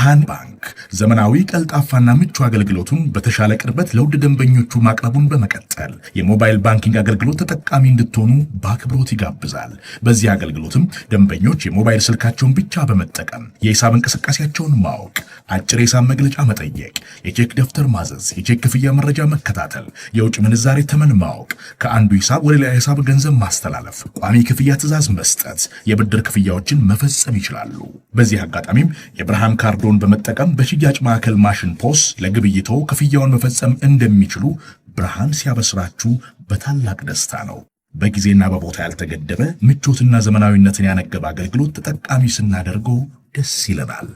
ብርሃን ባንክ ዘመናዊ ቀልጣፋና ምቹ አገልግሎቱን በተሻለ ቅርበት ለውድ ደንበኞቹ ማቅረቡን በመቀጠል የሞባይል ባንኪንግ አገልግሎት ተጠቃሚ እንድትሆኑ በአክብሮት ይጋብዛል። በዚህ አገልግሎትም ደንበኞች የሞባይል ስልካቸውን ብቻ በመጠቀም የሂሳብ እንቅስቃሴያቸውን ማወቅ፣ አጭር የሂሳብ መግለጫ መጠየቅ፣ የቼክ ደብተር ማዘዝ፣ የቼክ ክፍያ መረጃ መከታተል፣ የውጭ ምንዛሬ ተመን ማወቅ፣ ከአንዱ ሂሳብ ወደ ሌላ ሂሳብ ገንዘብ ማስተላለፍ፣ ቋሚ ክፍያ ትዕዛዝ መስጠት፣ የብድር ክፍያዎችን መፈጸም ይችላሉ። በዚህ አጋጣሚም የብርሃን ካርዶን በመጠቀም በሽያጭ ማዕከል ማሽን ፖስ ለግብይቶ ክፍያውን መፈጸም እንደሚችሉ ብርሃን ሲያበስራችሁ በታላቅ ደስታ ነው። በጊዜና በቦታ ያልተገደበ ምቾትና ዘመናዊነትን ያነገበ አገልግሎት ተጠቃሚ ስናደርገው ደስ ይለናል።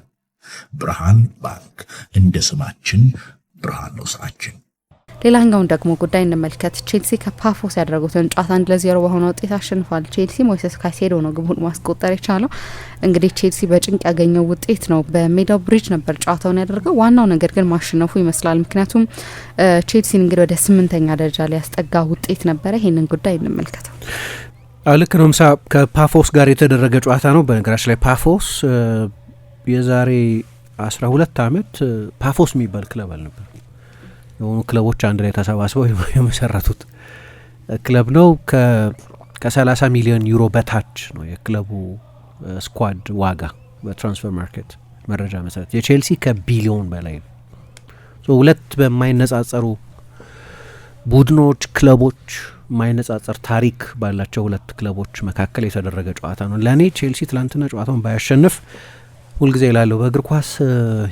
ብርሃን ባንክ፣ እንደ ስማችን ብርሃን ነው ስራችን። ሌላኛውን ደግሞ ጉዳይ እንመልከት። ቼልሲ ከፓፎስ ያደረጉትን ጨዋታ 1-0 በሆነ ውጤት አሸንፏል። ቼልሲ ሞይሴስ ካይሴዶ ነው ግቡን ማስቆጠር የቻለው። እንግዲህ ቼልሲ በጭንቅ ያገኘው ውጤት ነው። በሜዳው ብሪጅ ነበር ጨዋታውን ያደረገው። ዋናው ነገር ግን ማሸነፉ ይመስላል። ምክንያቱም ቼልሲን እንግዲህ ወደ 8ኛ ደረጃ ላይ ያስጠጋ ውጤት ነበረ። ይህንን ጉዳይ እንመልከተው። ልክ ነው። ምሳ ከፓፎስ ጋር የተደረገ ጨዋታ ነው። በነገራችን ላይ ፓፎስ የዛሬ 12 ዓመት ፓፎስ የሚባል ክለብ አልነበር። የሆኑ ክለቦች አንድ ላይ ተሰባስበው የመሰረቱት ክለብ ነው። ከ30 ሚሊዮን ዩሮ በታች ነው የክለቡ ስኳድ ዋጋ በትራንስፈር ማርኬት መረጃ መሰረት። የቼልሲ ከቢሊዮን በላይ ነው። ሁለት በማይነጻጸሩ ቡድኖች፣ ክለቦች የማይነጻጸር ታሪክ ባላቸው ሁለት ክለቦች መካከል የተደረገ ጨዋታ ነው። ለእኔ ቼልሲ ትላንትና ጨዋታውን ባያሸንፍ ሁልጊዜ ላለው በእግር ኳስ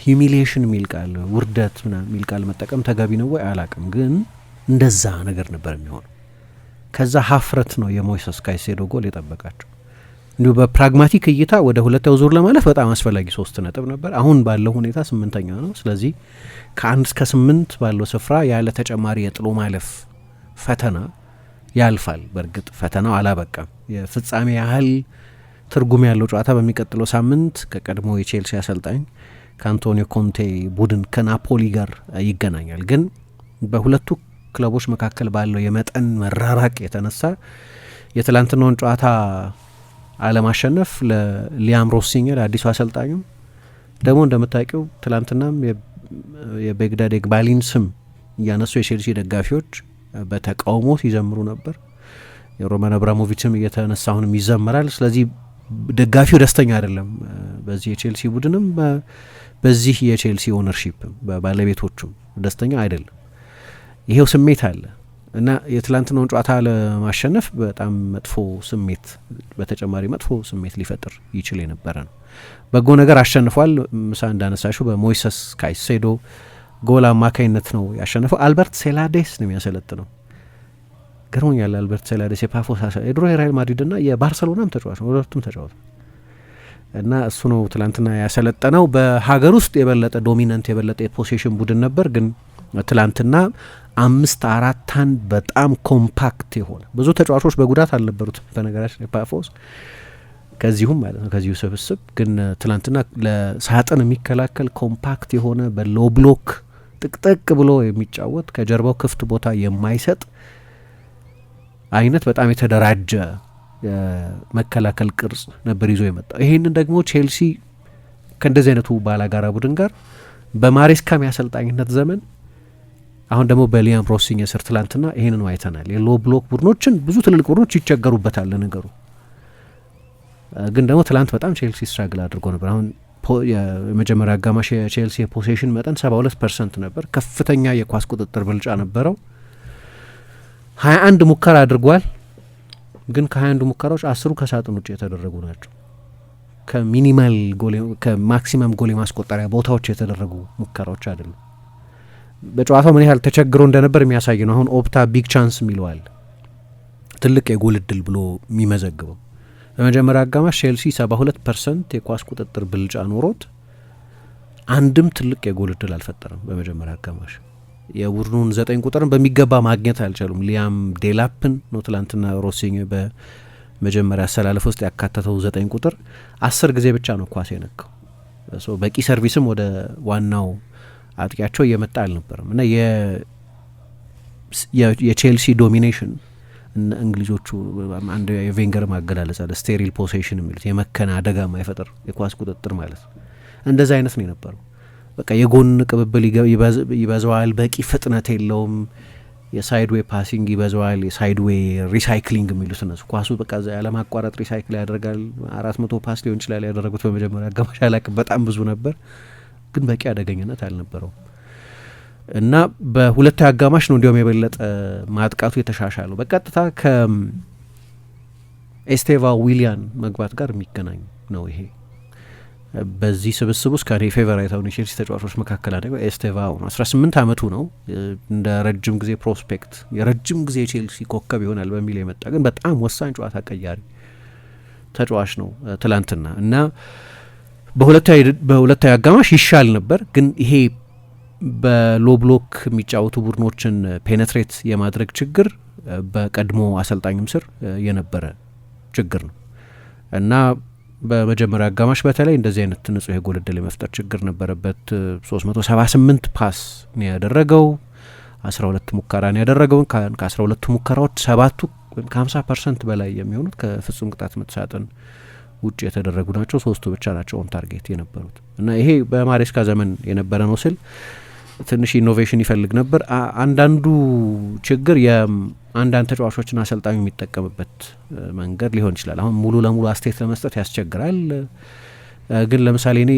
ሂዩሚሊዬሽን የሚል ቃል፣ ውርደት የሚል ቃል መጠቀም ተገቢ ነው ወይ አላቅም፣ ግን እንደዛ ነገር ነበር የሚሆነው። ከዛ ሀፍረት ነው የሞይሰስ ካይሴዶ ጎል የጠበቃቸው። እንዲሁ በፕራግማቲክ እይታ ወደ ሁለተኛው ዙር ለማለፍ በጣም አስፈላጊ 3 ነጥብ ነበር። አሁን ባለው ሁኔታ 8ኛ ነው። ስለዚህ ከ1 እስከ 8 ባለው ስፍራ ያለ ተጨማሪ የጥሎ ማለፍ ፈተና ያልፋል። በእርግጥ ፈተናው አላበቃም። የፍጻሜ ያህል ትርጉም ያለው ጨዋታ በሚቀጥለው ሳምንት ከቀድሞ የቼልሲ አሰልጣኝ ከአንቶኒዮ ኮንቴ ቡድን ከናፖሊ ጋር ይገናኛል። ግን በሁለቱ ክለቦች መካከል ባለው የመጠን መራራቅ የተነሳ የትላንትናውን ጨዋታ አለማሸነፍ ለሊያም ሮሲኝ ለአዲሱ አሰልጣኙ ደግሞ እንደምታውቂው ትላንትናም የቤግዳድ ኤግባሊን ስም እያነሱ የቼልሲ ደጋፊዎች በተቃውሞ ሲዘምሩ ነበር። የሮማን አብራሞቪችም እየተነሳ አሁንም ይዘመራል። ስለዚህ ደጋፊው ደስተኛ አይደለም። በዚህ የቼልሲ ቡድንም በዚህ የቼልሲ ኦነርሺፕም በባለቤቶቹም ደስተኛ አይደለም። ይሄው ስሜት አለ እና የትላንትናውን ጨዋታ ለማሸነፍ በጣም መጥፎ ስሜት፣ በተጨማሪ መጥፎ ስሜት ሊፈጥር ይችል የነበረ ነው። በጎ ነገር አሸንፏል። ምሳ እንዳነሳሹ በሞይሰስ ካይሴዶ ጎል አማካይነት ነው ያሸነፈው። አልበርት ሴላዴስ ነው የሚያሰለጥነው። ገርሞኛል። አልበርት ሴላዴስ የፓፎስ የድሮ የሪያል ማድሪድ እና የባርሰሎናም ተጫዋች ነው። ሁለቱም ተጫዋች እና እሱ ነው ትላንትና ያሰለጠነው። በሀገር ውስጥ የበለጠ ዶሚናንት የበለጠ የፖሴሽን ቡድን ነበር። ግን ትላንትና 5-4-1 በጣም ኮምፓክት የሆነ ብዙ ተጫዋቾች በጉዳት አልነበሩትም በነገራችን ላይ ፓፎስ ከዚሁም ማለት ነው ከዚሁ ስብስብ። ግን ትላንትና ለሳጥን የሚከላከል ኮምፓክት የሆነ በሎ ብሎክ ጥቅጥቅ ብሎ የሚጫወት ከጀርባው ክፍት ቦታ የማይሰጥ አይነት በጣም የተደራጀ መከላከል ቅርጽ ነበር ይዞ የመጣው። ይሄንን ደግሞ ቼልሲ ከእንደዚህ አይነቱ ባላጋራ ቡድን ጋር በማሬስካም ያሰልጣኝነት ዘመን አሁን ደግሞ በሊያም ሮሲኝ ስር ትላንትና ይሄንን አይተናል። የሎ ብሎክ ቡድኖችን ብዙ ትልልቅ ቡድኖች ይቸገሩበታል ለነገሩ። ግን ደግሞ ትላንት በጣም ቼልሲ ስትራግል አድርጎ ነበር። አሁን የመጀመሪያ አጋማሽ የቼልሲ የፖሴሽን መጠን 72% ነበር። ከፍተኛ የኳስ ቁጥጥር ብልጫ ነበረው። 21 ሙከራ አድርጓል። ግን ከ21 ሙከራዎች 10 ከሳጥን ውጭ የተደረጉ ናቸው። ከሚኒማል ጎል ከማክሲመም ጎል ማስቆጠሪያ ቦታዎች የተደረጉ ሙከራዎች አይደሉም። በጨዋታው ምን ያህል ተቸግሮ እንደነበር የሚያሳይ ነው። አሁን ኦፕታ ቢግ ቻንስ የሚለዋል ትልቅ የጎል እድል ብሎ የሚመዘግበው በመጀመሪያ አጋማሽ ቼልሲ 72% የኳስ ቁጥጥር ብልጫ ኖሮት አንድም ትልቅ የጎል እድል አልፈጠረም። በመጀመሪያ አጋማሽ የቡድኑን 9 ቁጥርን በሚገባ ማግኘት አልቻሉም። ሊያም ዴላፕን ነው ትላንትና ሮሲኝ በመጀመሪያ አሰላለፍ ውስጥ ያካተተው 9 ቁጥር 10 ጊዜ ብቻ ነው ኳስ የነካው። በቂ ሰርቪስም ወደ ዋናው አጥቂያቸው እየመጣ አልነበረም እና የቼልሲ ዶሚኔሽን እንግሊዞቹ አንድ የቬንገር ማገላለጽ አለ ስቴሪል ፖሴሽን የሚሉት የመከነ አደጋ ማይፈጠር የኳስ ቁጥጥር ማለት ነው። እንደዛ አይነት ነው የነበረው። በቃ የጎን ቅብብል ይበዛዋል፣ በቂ ፍጥነት የለውም፣ የሳይድዌይ ፓሲንግ ይበዛዋል፣ የሳይድዌይ ሪሳይክሊንግ የሚሉት እነሱ ኳሱ በቃ ያለማቋረጥ ሪሳይክል ያደርጋል። 400 ፓስ ሊሆን ይችላል ያደረጉት በመጀመሪያ አጋማሽ አላቅም፣ በጣም ብዙ ነበር፣ ግን በቂ አደገኝነት አልነበረውም። እና በሁለታዊ አጋማሽ ነው እንዲሁም የበለጠ ማጥቃቱ የተሻሻለው። በቀጥታ ከኤስቴቫ ዊሊያን መግባት ጋር የሚገናኝ ነው ይሄ። በዚህ ስብስብ ውስጥ ከኔ ፌቨራይት አሁን የቼልሲ ተጫዋቾች መካከል አንደኛው ኤስቴቫኦ ነው። 18 ዓመቱ ነው። እንደ ረጅም ጊዜ ፕሮስፔክት የረጅም ጊዜ የቼልሲ ኮከብ ይሆናል በሚል የመጣ ግን በጣም ወሳኝ ጨዋታ ቀያሪ ተጫዋች ነው ትላንትና። እና በሁለታዊ አጋማሽ ይሻል ነበር፣ ግን ይሄ በሎ ብሎክ የሚጫወቱ ቡድኖችን ፔኔትሬት የማድረግ ችግር በቀድሞ አሰልጣኝም ስር የነበረ ችግር ነው እና በመጀመሪያ አጋማሽ በተለይ እንደዚህ አይነት ንጹህ የጎል እድል የመፍጠር ችግር ነበረበት። 378 ፓስ ነው ያደረገው፣ 12 ሙከራ ነው ያደረገው። ከ12ቱ ሙከራዎች 7ቱ ወይም ከ50% በላይ የሚሆኑት ከፍጹም ቅጣት ምት ሳጥን ውጭ የተደረጉ ናቸው። 3ቱ ብቻ ናቸው ኦን ታርጌት የነበሩት እና ይሄ በማሬስካ ዘመን የነበረ ነው ስል ትንሽ ኢኖቬሽን ይፈልግ ነበር። አንዳንዱ ችግር የአንዳንድ ተጫዋቾችን አሰልጣኙ የሚጠቀምበት መንገድ ሊሆን ይችላል። አሁን ሙሉ ለሙሉ አስተያየት ለመስጠት ያስቸግራል። ግን ለምሳሌ እኔ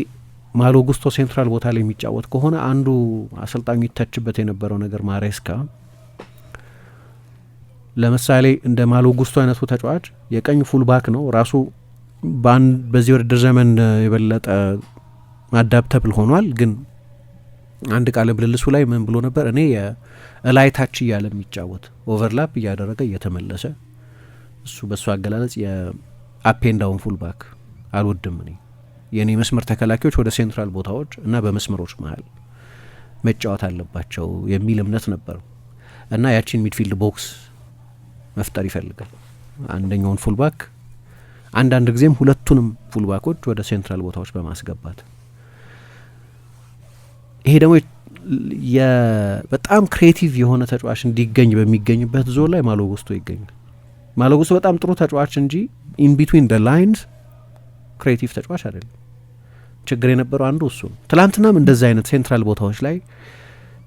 ማሎ ጉስቶ ሴንትራል ቦታ ላይ የሚጫወት ከሆነ አንዱ አሰልጣኙ ይተችበት የነበረው ነገር ማሬስካ ለምሳሌ እንደ ማሎ ጉስቶ አይነቱ ተጫዋች የቀኝ ፉልባክ ነው ራሱ በዚህ ውድድር ዘመን የበለጠ አዳፕተብል ሆኗል። ግን አንድ ቃለ ምልልሱ ላይ ምን ብሎ ነበር? እኔ የላይ ታች እያለ የሚጫወት ኦቨርላፕ እያደረገ እየተመለሰ እሱ በእሱ አገላለጽ የአፔንዳውን ፉልባክ አልወድም። እኔ የእኔ መስመር ተከላካዮች ወደ ሴንትራል ቦታዎች እና በመስመሮች መሀል መጫወት አለባቸው የሚል እምነት ነበረው እና ያቺን ሚድፊልድ ቦክስ መፍጠር ይፈልጋል። አንደኛውን ፉልባክ አንዳንድ ጊዜም ሁለቱንም ፉልባኮች ወደ ሴንትራል ቦታዎች በማስገባት ይሄ ደግሞ በጣም ክሬቲቭ የሆነ ተጫዋች እንዲገኝ በሚገኝበት ዞን ላይ ማሎ ጉስቶ ይገኛል። ማሎ ጉስቶ በጣም ጥሩ ተጫዋች እንጂ ኢን ቢትዊን ደ ላይንስ ክሬቲቭ ተጫዋች አይደለም። ችግር የነበረው አንዱ እሱ ነው። ትላንትናም እንደዚህ አይነት ሴንትራል ቦታዎች ላይ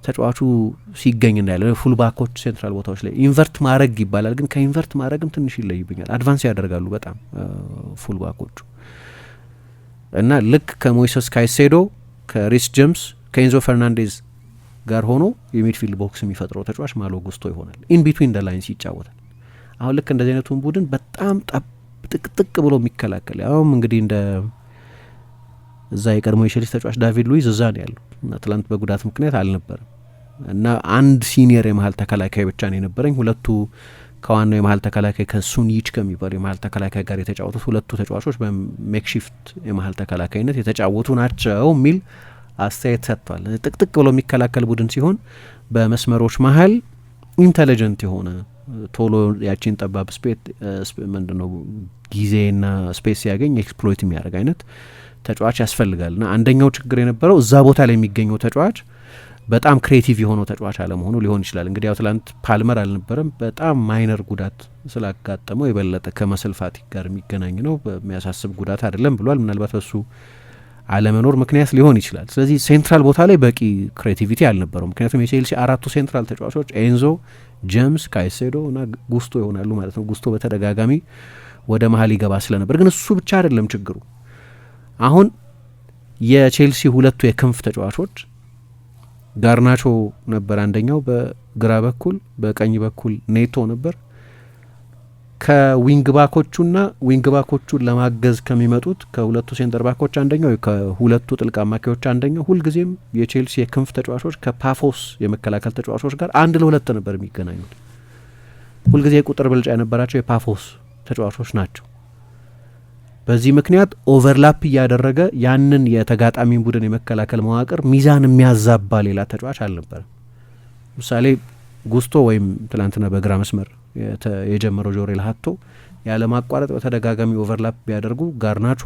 ተጫዋቹ ሲገኝ እንዳለ ፉልባኮች ሴንትራል ቦታዎች ላይ ኢንቨርት ማድረግ ይባላል፣ ግን ከኢንቨርት ማድረግም ትንሽ ይለይብኛል። አድቫንስ ያደርጋሉ በጣም ፉልባኮቹ እና ልክ ከሞይሰስ ካይሴዶ ከሪስ ጄምስ ከኤንዞ ፈርናንዴዝ ጋር ሆኖ የሚድፊልድ ቦክስ የሚፈጥረው ተጫዋች ማሎ ጉስቶ ይሆናል። ኢን ቢትዊን ደ ላይንስ ይጫወታል። አሁን ልክ እንደዚህ አይነቱን ቡድን በጣም ጥቅጥቅ ብሎ የሚከላከል አሁን እንግዲህ እንደ እዛ የቀድሞ የቼልሲ ተጫዋች ዳቪድ ሉዊዝ እዛ ነው ያለው እና ትላንት በጉዳት ምክንያት አልነበረም እና አንድ ሲኒየር የመሀል ተከላካይ ብቻ ነው የነበረኝ። ሁለቱ ከዋናው የመሀል ተከላካይ ከሱኒች ከሚባለው የመሀል ተከላካይ ጋር የተጫወቱት ሁለቱ ተጫዋቾች በሜክሺፍት የመሀል ተከላካይነት የተጫወቱ ናቸው የሚል አስተያየት ሰጥቷል። ጥቅጥቅ ብሎ የሚከላከል ቡድን ሲሆን በመስመሮች መሀል ኢንተሊጀንት የሆነ ቶሎ ያቺን ጠባብ ምንድነው ጊዜና ስፔስ ሲያገኝ ኤክስፕሎይት የሚያደርግ አይነት ተጫዋች ያስፈልጋል እና አንደኛው ችግር የነበረው እዛ ቦታ ላይ የሚገኘው ተጫዋች በጣም ክሬቲቭ የሆነው ተጫዋች አለመሆኑ ሊሆን ይችላል። እንግዲህ ያው ትላንት ፓልመር አልነበረም፣ በጣም ማይነር ጉዳት ስላጋጠመው የበለጠ ከመሰል ፋቲክ ጋር የሚገናኝ ነው፣ በሚያሳስብ ጉዳት አይደለም ብሏል። ምናልባት በሱ አለመኖር ምክንያት ሊሆን ይችላል። ስለዚህ ሴንትራል ቦታ ላይ በቂ ክሬቲቪቲ አልነበረው። ምክንያቱም የቼልሲ አራቱ ሴንትራል ተጫዋቾች ኤንዞ፣ ጄምስ፣ ካይሴዶ እና ጉስቶ ይሆናሉ ማለት ነው። ጉስቶ በተደጋጋሚ ወደ መሀል ይገባ ስለነበር ግን እሱ ብቻ አይደለም ችግሩ። አሁን የቼልሲ ሁለቱ የክንፍ ተጫዋቾች ጋርናቾ ነበር አንደኛው በግራ በኩል፣ በቀኝ በኩል ኔቶ ነበር። ከዊንግ ባኮቹና ዊንግ ባኮቹን ለማገዝ ከሚመጡት ከሁለቱ ሴንተር ባኮች አንደኛው፣ ከሁለቱ ጥልቅ አማካዮች አንደኛው ሁልጊዜም የቼልሲ የክንፍ ተጫዋቾች ከፓፎስ የመከላከል ተጫዋቾች ጋር 1-2 ነበር የሚገናኙት። ሁልጊዜ ቁጥር ብልጫ የነበራቸው የፓፎስ ተጫዋቾች ናቸው። በዚህ ምክንያት ኦቨርላፕ እያደረገ ያንን የተጋጣሚ ቡድን የመከላከል መዋቅር ሚዛን የሚያዛባ ሌላ ተጫዋች አልነበረም። ምሳሌ ጉስቶ ወይም ትላንትና በግራ መስመር የጀመረው ጆሬል ሀቶ ያለማቋረጥ በተደጋጋሚ ኦቨርላፕ ቢያደርጉ ጋርናቾ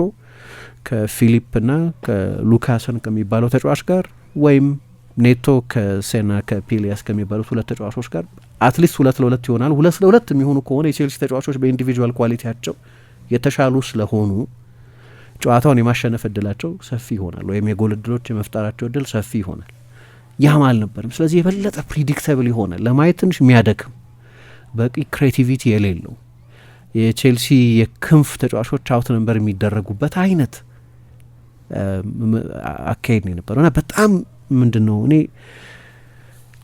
ከፊሊፕና ከሉካስን ከሚባለው ተጫዋች ጋር ወይም ኔቶ ከሴና ከፒሊያስ ከሚባሉት ሁለት ተጫዋቾች ጋር አትሊስት 2-2 ይሆናል። 2-2 የሚሆኑ ከሆነ የቼልሲ ተጫዋቾች በኢንዲቪጁዋል ኳሊቲያቸው የተሻሉ ስለሆኑ ጨዋታውን የማሸነፍ እድላቸው ሰፊ ይሆናል፣ ወይም የጎል እድሎች የመፍጠራቸው እድል ሰፊ ይሆናል። ያም አልነበርም። ስለዚህ የበለጠ ፕሪዲክተብል ይሆናል፣ ለማየት ትንሽ የሚያደክም በቂ ክሬቲቪቲ የሌለው የቼልሲ የክንፍ ተጫዋቾች አውት ነንበር የሚደረጉበት አይነት አካሄድ ነው የነበረው እና በጣም ምንድን ነው እኔ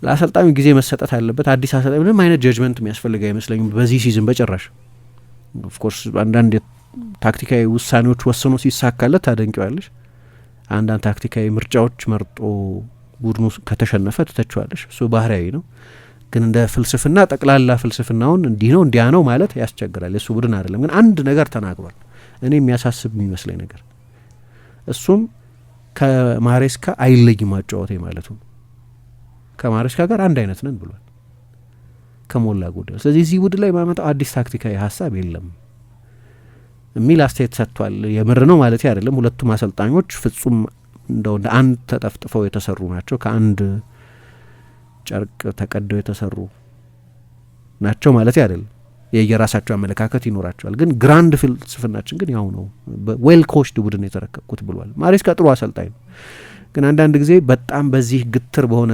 ለአሰልጣኙ ጊዜ መሰጠት አለበት። አዲስ አሰልጣኝ ምንም አይነት ጀጅመንት የሚያስፈልግ አይመስለኝም በዚህ ሲዝን በጭራሽ። ኦፍኮርስ አንዳንድ ታክቲካዊ ውሳኔዎች ወስኖ ሲሳካለት ታደንቂዋለሽ። አንዳንድ ታክቲካዊ ምርጫዎች መርጦ ቡድኑ ከተሸነፈ ትተችዋለሽ። እሱ ባህሪያዊ ነው። ግን እንደ ፍልስፍና ጠቅላላ ፍልስፍናውን እንዲህ ነው እንዲያ ነው ማለት ያስቸግራል። የእሱ ቡድን አይደለም። ግን አንድ ነገር ተናግሯል እኔ የሚያሳስብ የሚመስለኝ ነገር፣ እሱም ከማሬስካ አይለይም ማጫወቴ ማለቱ ነው። ከማሬስካ ጋር አንድ አይነት ነን ብሏል ከሞላ ጎደል። ስለዚህ እዚህ ቡድን ላይ ማመጣው አዲስ ታክቲካዊ ሀሳብ የለም የሚል አስተያየት ሰጥቷል። የምር ነው ማለት አይደለም። ሁለቱም አሰልጣኞች ፍጹም እንደው እንደ አንድ ተጠፍጥፈው የተሰሩ ናቸው። ከአንድ ጨርቅ ተቀደው የተሰሩ ናቸው ማለት አይደለም። የየራሳቸው አመለካከት ይኖራቸዋል። ግን ግራንድ ፍልስፍናችን ግን ያው ነው። ዌል ኮችድ ቡድን የተረከብኩት ብሏል። ማሬስካ ጥሩ አሰልጣኝ ነው። ግን አንዳንድ ጊዜ በጣም በዚህ ግትር በሆነ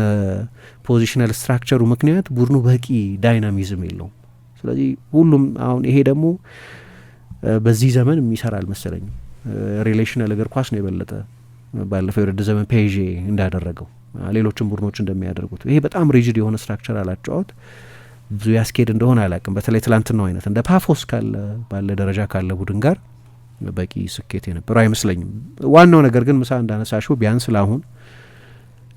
ፖዚሽናል ስትራክቸሩ ምክንያት ቡድኑ በቂ ዳይናሚዝም የለውም። ስለዚህ ሁሉም አሁን ይሄ ደግሞ በዚህ ዘመን የሚሰራ አልመሰለኝም። ሪሌሽናል እግር ኳስ ነው የበለጠ ባለፈው የውድድር ዘመን ፔዤ እንዳደረገው ሌሎችም ቡድኖች እንደሚያደርጉት ይሄ በጣም ሪጅድ የሆነ ስትራክቸር አላጫወት ብዙ ያስኬድ እንደሆነ አላቅም። በተለይ ትላንትናው አይነት እንደ ፓፎስ ካለ ባለ ደረጃ ካለ ቡድን ጋር በቂ ስኬት የነበረው አይመስለኝም። ዋናው ነገር ግን ምሳ እንዳነሳሽው ቢያንስ ለአሁን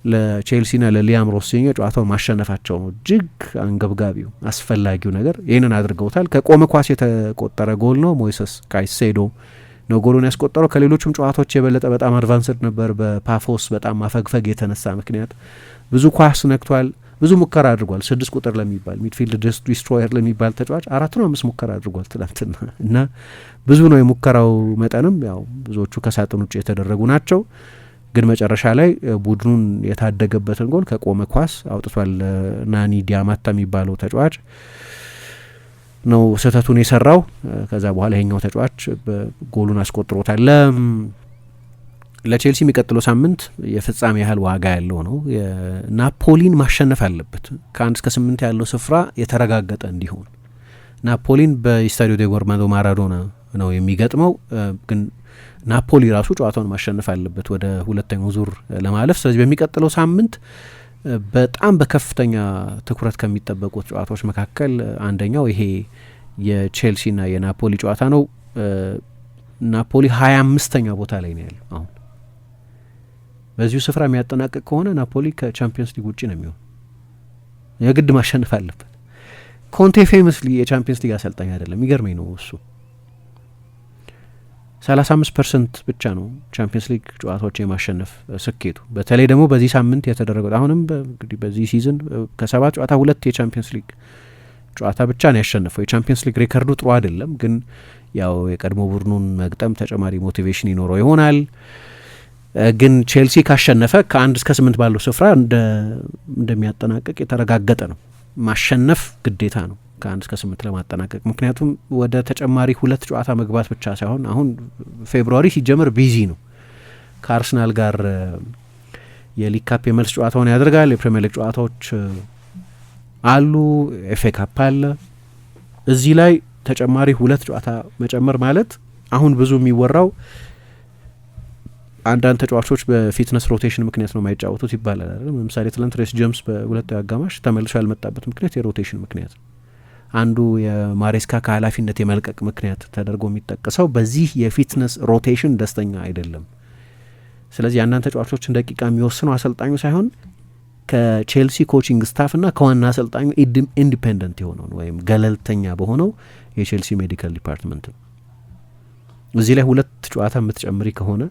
ለቼልሲና ለሊያም ሮሲኞ ጨዋታውን ማሸነፋቸው ነው እጅግ አንገብጋቢው አስፈላጊው ነገር። ይህንን አድርገውታል። ከቆመ ኳስ የተቆጠረ ጎል ነው። ሞይሰስ ካይሴዶ ነው ጎሉን ያስቆጠረው። ከሌሎችም ጨዋታዎች የበለጠ በጣም አድቫንስድ ነበር። በፓፎስ በጣም ማፈግፈግ የተነሳ ምክንያት ብዙ ኳስ ነክቷል። ብዙ ሙከራ አድርጓል። 6 ቁጥር ለሚባል ሚድፊልድ ዲስትሮየር ለሚባል ተጫዋች 4 ነው 5 ሙከራ አድርጓል ትላንትና እና ብዙ ነው የሙከራው መጠንም። ያው ብዙዎቹ ከሳጥን ውጭ የተደረጉ ናቸው። ግን መጨረሻ ላይ ቡድኑን የታደገበትን ጎል ከቆመ ኳስ አውጥቷል። ናኒ ዲያማታ የሚባለው ተጫዋች ነው ስህተቱን የሰራው። ከዛ በኋላ ይሄኛው ተጫዋች ጎሉን አስቆጥሮታል። ለቼልሲ የሚቀጥለው ሳምንት የፍጻሜ ያህል ዋጋ ያለው ነው። ናፖሊን ማሸነፍ አለበት። ከ1 እስከ 8 ያለው ስፍራ የተረጋገጠ እንዲሆን ናፖሊን በስታዲዮ ዴ አርማንዶ ማራዶና ነው የሚገጥመው። ግን ናፖሊ ራሱ ጨዋታውን ማሸነፍ አለበት ወደ ሁለተኛው ዙር ለማለፍ። ስለዚህ በሚቀጥለው ሳምንት በጣም በከፍተኛ ትኩረት ከሚጠበቁት ጨዋታዎች መካከል አንደኛው ይሄ የቼልሲና የናፖሊ ጨዋታ ነው። ናፖሊ 25ኛ ቦታ ላይ ነው ያለው አሁን። በዚሁ ስፍራ የሚያጠናቅቅ ከሆነ ናፖሊ ከቻምፒየንስ ሊግ ውጭ ነው የሚሆን። የግድ ማሸነፍ አለበት። ኮንቴ ፌመስሊ የቻምፒየንስ ሊግ አሰልጣኝ አይደለም። ይገርመኝ ነው እሱ 35% ብቻ ነው ቻምፒየንስ ሊግ ጨዋታዎች የማሸነፍ ስኬቱ። በተለይ ደግሞ በዚህ ሳምንት የተደረገው አሁንም እንግዲህ በዚህ ሲዝን ከ7 ጨዋታ 2 የቻምፒየንስ ሊግ ጨዋታ ብቻ ነው ያሸነፈው። የቻምፒየንስ ሊግ ሬከርዱ ጥሩ አይደለም፣ ግን ያው የቀድሞ ቡድኑን መግጠም ተጨማሪ ሞቲቬሽን ይኖረው ይሆናል። ግን ቼልሲ ካሸነፈ ከ1 እስከ 8 ባለው ስፍራ እንደሚያጠናቅቅ የተረጋገጠ ነው። ማሸነፍ ግዴታ ነው ከ1 እስከ 8 ለማጠናቀቅ። ምክንያቱም ወደ ተጨማሪ 2 ጨዋታ መግባት ብቻ ሳይሆን አሁን ፌብሩዋሪ ሲጀምር ቢዚ ነው። ከአርሰናል ጋር የሊግ ካፕ የመልስ ጨዋታውን ያደርጋል። የፕሪሚየር ሊግ ጨዋታዎች አሉ። ኤፍ ኤ ካፕ አለ። እዚህ ላይ ተጨማሪ 2 ጨዋታ መጨመር ማለት አሁን ብዙ የሚወራው አንዳንድ ተጫዋቾች በፊትነስ ሮቴሽን ምክንያት ነው የማይጫወቱት ይባላል አይደል? ለምሳሌ ትላንት ሬስ ጄምስ በሁለተኛው አጋማሽ ተመልሶ ያልመጣበት ምክንያት የሮቴሽን ምክንያት ነው። አንዱ የማሬስካ ከኃላፊነት የመልቀቅ ምክንያት ተደርጎ የሚጠቀሰው በዚህ የፊትነስ ሮቴሽን ደስተኛ አይደለም። ስለዚህ አንዳንድ ተጫዋቾችን ደቂቃ የሚወስነው አሰልጣኙ ሳይሆን ከቼልሲ ኮቺንግ ስታፍና ከዋና አሰልጣኙ ኢንዲፔንደንት የሆነው ወይም ገለልተኛ በሆነው የቼልሲ ሜዲካል ዲፓርትመንት ነው። እዚህ ላይ 2 ጨዋታ የምትጨምሪ ከሆነ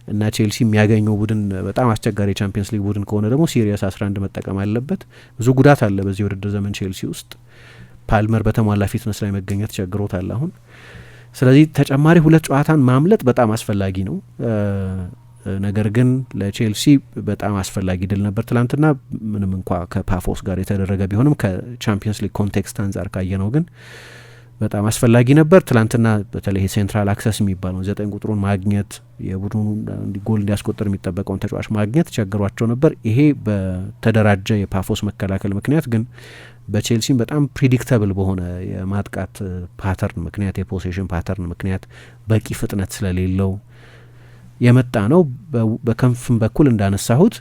እና ቼልሲ የሚያገኘው ቡድን በጣም አስቸጋሪ የቻምፒየንስ ሊግ ቡድን ከሆነ ደግሞ ሲሪየስ 11 መጠቀም አለበት። ብዙ ጉዳት አለ በዚህ ውድድር ዘመን ቼልሲ ውስጥ። ፓልመር በተሟላ ፊትነስ ላይ መገኘት ቸግሮታል አሁን። ስለዚህ ተጨማሪ 2 ጨዋታን ማምለጥ በጣም አስፈላጊ ነው። ነገር ግን ለቼልሲ በጣም አስፈላጊ ድል ነበር ትላንትና። ምንም እንኳ ከፓፎስ ጋር የተደረገ ቢሆንም ከቻምፒየንስ ሊግ ኮንቴክስት አንጻር ካየ ነው ግን በጣም አስፈላጊ ነበር። ትላንትና በተለይ ሴንትራል አክሰስ የሚባለው 9 ቁጥሩን ማግኘት የቡድኑ ጎል እንዲያስቆጥር የሚጠበቀውን ተጫዋች ማግኘት ቸግሯቸው ነበር። ይሄ በተደራጀ የፓፎስ መከላከል ምክንያት ግን በቼልሲም በጣም ፕሪዲክተብል በሆነ የማጥቃት ፓተርን ምክንያት የፖሴሽን ፓተርን ምክንያት በቂ ፍጥነት ስለሌለው የመጣ ነው። በከንፍም በኩል እንዳነሳሁት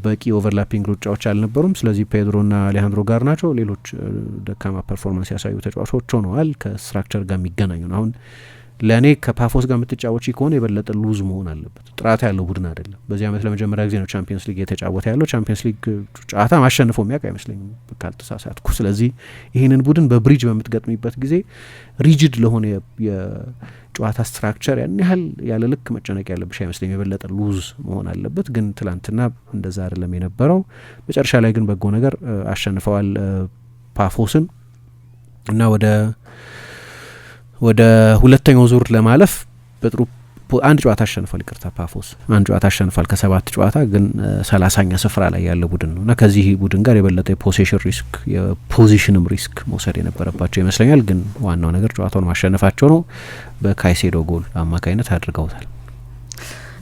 በቂ ኦቨርላፒንግ ሩጫዎች አልነበሩም። ስለዚህ ፔድሮና አሌሃንድሮ ጋርናቾ ሌሎች ደካማ ፐርፎርማንስ ያሳዩ ተጫዋቾች ሆነዋል። ከስትራክቸር ጋር የሚገናኙ ነው። አሁን ለእኔ ከፓፎስ ጋር የምትጫወቺ ከሆነ የበለጠ ሉዝ መሆን አለበት። ጥራት ያለው ቡድን አይደለም። በዚህ ዓመት ለመጀመሪያ ጊዜ ነው ቻምፒየንስ ሊግ የተጫወተ ያለው። ቻምፒየንስ ሊግ ጨዋታ ማሸንፎ የሚያውቅ አይመስለኝም ካልተሳሳትኩ። ስለዚህ ይህንን ቡድን በብሪጅ በምትገጥሚበት ጊዜ ሪጅድ ለሆነ የጨዋታ ስትራክቸር ያን ያህል ያለ ልክ መጨነቅ ያለብሽ አይመስለኝም። የበለጠ ሉዝ መሆን አለበት። ግን ትላንትና እንደዛ አይደለም የነበረው። መጨረሻ ላይ ግን በጎ ነገር አሸንፈዋል ፓፎስን እና ወደ ሁለተኛው ዙር ለማለፍ በጥሩ አንድ ጨዋታ አሸንፏል። ይቅርታ ፓፎስ አንድ ጨዋታ አሸንፏል ከ7 ጨዋታ ግን 30ኛ ስፍራ ላይ ያለ ቡድን ነው እና ከዚህ ቡድን ጋር የበለጠ የፖሴሽን ሪስክ የፖዚሽንም ሪስክ መውሰድ የነበረባቸው ይመስለኛል። ግን ዋናው ነገር ጨዋታውን ማሸነፋቸው ነው። በካይሴዶ ጎል አማካኝነት አድርገውታል።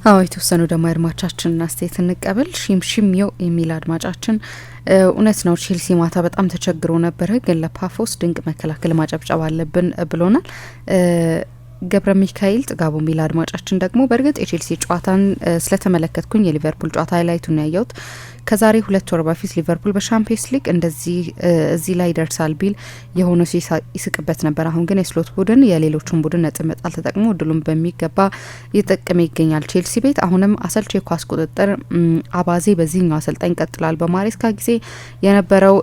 አዎ የተወሰኑ ደግሞ አድማጫችንን አስተያየት እንቀበል። ሽምሽምዮ የሚል አድማጫችን እውነት ነው ቼልሲ ማታ በጣም ተቸግሮ ነበረ፣ ግን ለፓፎስ ድንቅ መከላከል ማጨብጨብ አለብን ብሎናል። ገብረ ሚካኤል ጥጋቡ የሚል አድማጫችን ደግሞ በእርግጥ የቼልሲ ጨዋታን ስለተመለከትኩኝ የሊቨርፑል ጨዋታ ሃይላይቱን ያየሁት ከዛሬ 2 ወር በፊት ሊቨርፑል በሻምፒየንስ ሊግ እንደዚህ እዚህ ላይ ደርሳል ቢል የሆነ ይስቅበት ነበር። አሁን ግን የስሎት ቡድን የሌሎቹን ቡድን ነጥብ መጣል ተጠቅሞ እድሉን በሚገባ እየተጠቀመ ይገኛል። ቼልሲ ቤት አሁንም አሰልቺ የኳስ ቁጥጥር አባዜ በዚህኛው አሰልጣኝ ቀጥላል። በማሬስካ ጊዜ የነበረው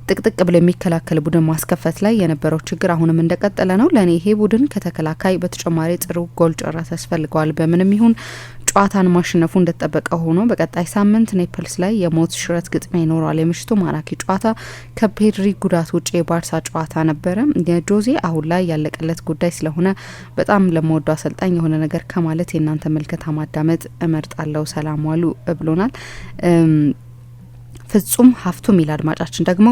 ጥቅጥቅ ብሎ የሚከላከል ቡድን ማስከፈት ላይ የነበረው ችግር አሁንም እንደቀጠለ ነው። ለእኔ ይሄ ቡድን ከተከላካይ በተጨማሪ ጥሩ ጎል ጨራሽ ያስፈልገዋል። በምንም ይሁን ጨዋታን ማሸነፉ እንደተጠበቀ ሆኖ በቀጣይ ሳምንት ኔፕልስ ላይ የሞት ሽረት ግጥሚያ ይኖረዋል። የምሽቱ ማራኪ ጨዋታ ከፔድሪ ጉዳት ውጭ የባርሳ ጨዋታ ነበረ። የጆዜ አሁን ላይ ያለቀለት ጉዳይ ስለሆነ በጣም ለመወደው አሰልጣኝ የሆነ ነገር ከማለት የእናንተ መልከታ ማዳመጥ እመርጣለሁ። ሰላም ዋሉ ብሎናል። ፍጹም ሀፍቱ ሚል አድማጫችን ደግሞ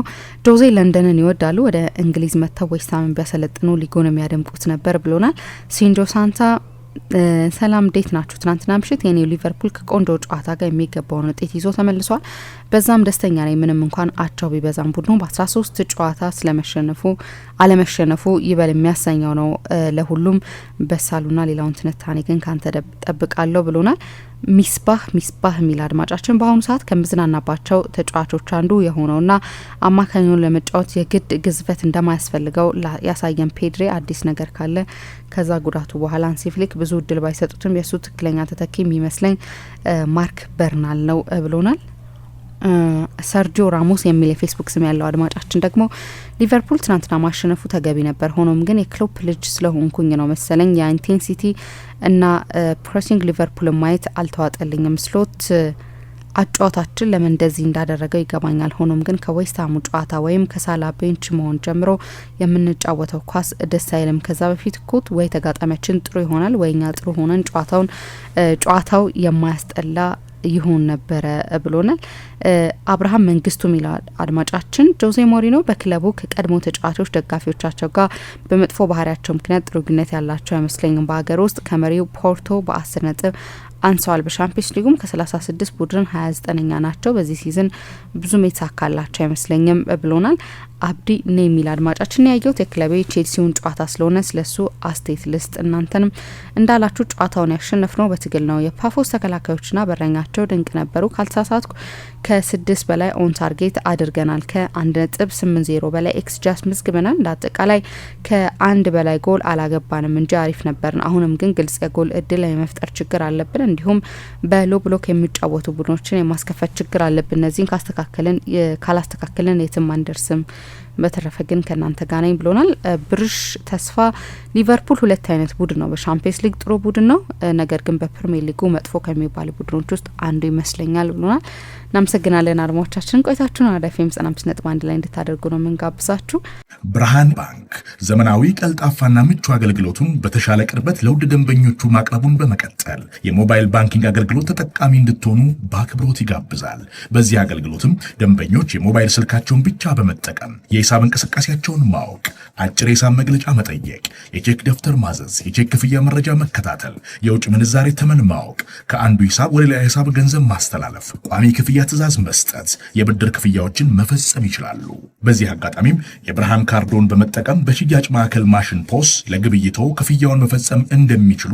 ጆዜ ለንደንን ይወዳሉ፣ ወደ እንግሊዝ መጥተው ዌስትሃምን ቢያሰለጥኑ ሊጉን የሚያደምቁት ነበር ብሎናል። ሲንጆ ሳንታ ሰላም እንዴት ናችሁ? ትናንትና ምሽት የኔው ሊቨርፑል ከቆንጆ ጨዋታ ጋር የሚገባውን ውጤት ይዞ ተመልሷል። በዛም ደስተኛ ነኝ። ምንም እንኳን አቻው ቢበዛም ቡድኑ በ13 ጨዋታ አለመሸነፉ ይበል የሚያሰኘው ነው። ለሁሉም በሳሉና ሌላውን ትንታኔ ግን ካንተ ጠብቃለሁ ብሎናል። ሚስባህ የሚል አድማጫችን በአሁኑ ሰዓት ከምዝናናባቸው ተጫዋቾች አንዱ የሆነውና አማካኙን ለመጫወት የግድ ግዝፈት እንደማያስፈልገው ያሳየን ፔድሪ አዲስ ነገር ካለ ከዛ ጉዳቱ በኋላ ሃንሲ ፍሊክ ብዙ እድል ባይሰጡትም የእሱ ትክክለኛ ተተኪ የሚመስለኝ ማርክ በርናል ነው ብሎናል። ሰርጂዮ ራሞስ የሚል የፌስቡክ ስም ያለው አድማጫችን ደግሞ ሊቨርፑል ትናንትና ማሸነፉ ተገቢ ነበር፣ ሆኖም ግን የክሎፕ ልጅ ስለሆንኩኝ ነው መሰለኝ የኢንቴንሲቲ እና ፕሬሲንግ ሊቨርፑል ማየት አልተዋጠልኝም። ስሎት አጫዋታችን ለምን እንደዚህ እንዳደረገው ይገባኛል። ሆኖም ግን ከዌስትሃሙ ጨዋታ ወይም ከሳላ ቤንች መሆን ጀምሮ የምንጫወተው ኳስ ደስ አይልም። ከዛ በፊት ኮት ወይ ተጋጣሚያችን ጥሩ ይሆናል ወይ እኛ ጥሩ ሆነን ጨዋታው የማያስጠላ ይሆን ነበረ ብሎናል። አብርሃም መንግስቱ ሚል አድማጫችን ጆዜ ሞሪኖ በክለቡ ከቀድሞ ተጫዋቾች ደጋፊዎቻቸው ጋር በመጥፎ ባህሪያቸው ምክንያት ጥሩ ግንኙነት ያላቸው አይመስለኝም። በሀገር ውስጥ ከመሪው ፖርቶ በ10 ነጥብ አንሰዋል። በሻምፒየንስ ሊጉም ከ36 ቡድን 29ኛ ናቸው። በዚህ ሲዝን ብዙም የተሳካላቸው አይመስለኝም ብሎናል። አብዲ ነ የሚል አድማጫችን ያየሁት የክለቤ ቼልሲውን ጨዋታ ስለሆነ ስለሱ አስቴት ልስጥ። እናንተንም እንዳላችሁ ጨዋታውን ያሸነፍነው በትግል ነው። የፓፎስ ተከላካዮችና በረኛቸው ድንቅ ነበሩ። ካልተሳሳትኩ ከ6 በላይ ኦን ታርጌት አድርገናል። ከ1.80 በላይ ኤክስጂ አስመዝግበናል። እንዳጠቃላይ ከ1 በላይ ጎል አላገባንም እንጂ አሪፍ ነበርን። አሁንም ግን ግልጽ የጎል እድል የመፍጠር ችግር አለብን። እንዲሁም በሎ ብሎክ የሚጫወቱ ቡድኖችን የማስከፈት ችግር አለብን። እነዚህን ካላስተካከልን የትም አንደርስም። በተረፈ ግን ከእናንተ ጋር ነኝ ብሎናል። ብርሽ ተስፋ ሊቨርፑል 2 አይነት ቡድን ነው። በሻምፒየንስ ሊግ ጥሩ ቡድን ነው፣ ነገር ግን በፕሪሚየር ሊጉ መጥፎ ከሚባሉ ቡድኖች ውስጥ አንዱ ይመስለኛል ብሎናል። እናመሰግናለን አድማጮቻችን። ቆይታችሁን አራዳ ኤፍ ኤም 95.1 ላይ እንድታደርጉ ነው የምንጋብዛችሁ። ብርሃን ባንክ ዘመናዊ ቀልጣፋና ምቹ አገልግሎቱን በተሻለ ቅርበት ለውድ ደንበኞቹ ማቅረቡን በመቀጠል የሞባይል ባንኪንግ አገልግሎት ተጠቃሚ እንድትሆኑ በአክብሮት ይጋብዛል። በዚህ አገልግሎትም ደንበኞች የሞባይል ስልካቸውን ብቻ በመጠቀም የሂሳብ እንቅስቃሴያቸውን ማወቅ፣ አጭር የሂሳብ መግለጫ መጠየቅ፣ የቼክ ደብተር ማዘዝ፣ የቼክ ክፍያ መረጃ መከታተል፣ የውጭ ምንዛሬ ተመን ማወቅ፣ ከአንዱ ሂሳብ ወደ ሌላ ሂሳብ ገንዘብ ማስተላለፍ፣ ቋሚ ክፍያ ትዕዛዝ መስጠት፣ የብድር ክፍያዎችን መፈጸም ይችላሉ። በዚህ አጋጣሚም የብርሃን ካርዶን በመጠቀም በሽያጭ ማዕከል ማሽን ፖስ ለግብይቶ ክፍያውን መፈጸም እንደሚችሉ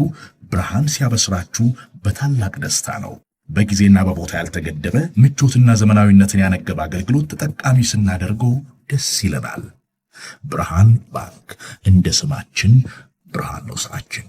ብርሃን ሲያበስራችሁ በታላቅ ደስታ ነው። በጊዜና በቦታ ያልተገደበ ምቾትና ዘመናዊነትን ያነገበ አገልግሎት ተጠቃሚ ስናደርገው ደስ ይለናል። ብርሃን ባንክ፣ እንደ ስማችን ብርሃን ነው ስራችን።